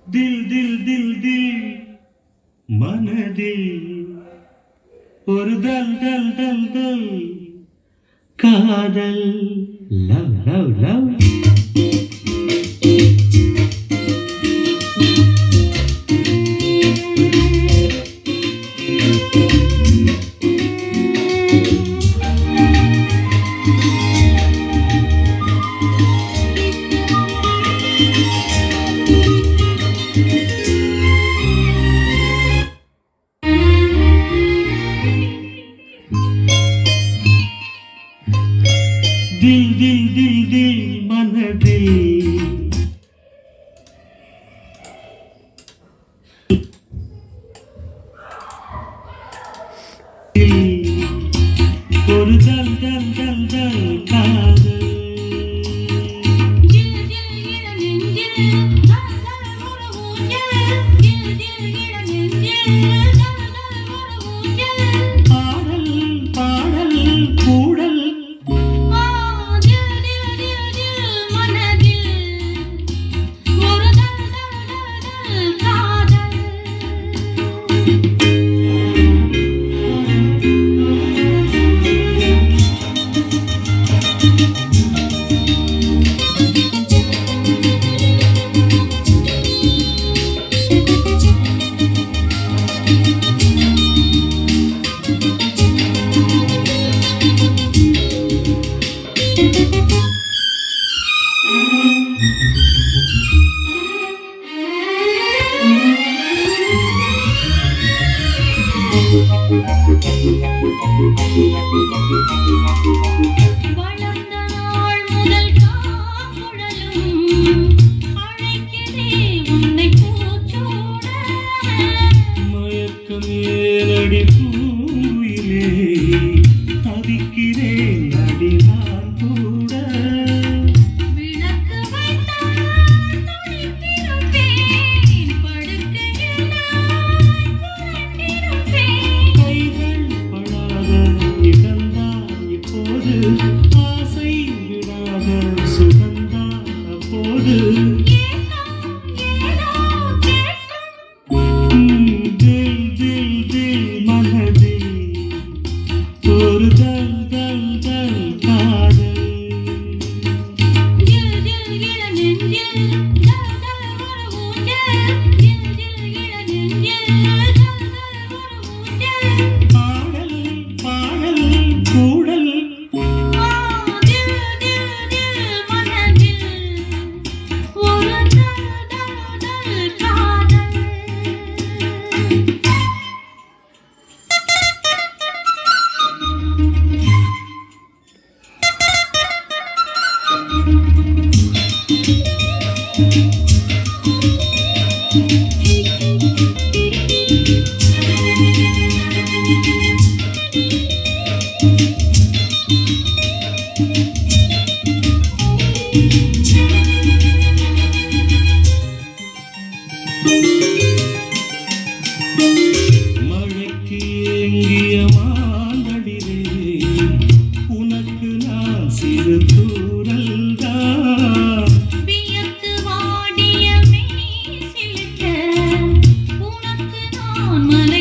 தில் தில் தில் தில் மனதில் ஒரு தல் தல் தல் தல் காதல் லவ் லவ் லவ் தில் தில் தில் தில் மனதில் ஒரு தல் தல் தல் தல் காதல் வளர்ந்த நாள் முதல் காக்குழலும் அழைக்கிறே உன்னை பூச்சூட மயக்கம் ஏனடி பூவிலே தவிக்கிறேன் அடி நான் கூட விளக்கு வைத்தால் துடித்திருப்பேன் படுக்கையில் நான் புரண்டிருப்பேன் கைகள் படாத இடம்தான் இப்போது ஆசை விடாத சுகந்தான் அப்போது தில் தில் தில் மனதில் ஒரு தல் தல் தல் காதல் பாடல் பாடல் கூடல் மழைக்கு ஏங்கிய மாந்தளிரே உனக்கு நான் சிறு தூரல் தான் வியத்து வாடிய மெய் சிலிர்க்க உனக்கு நான் மலை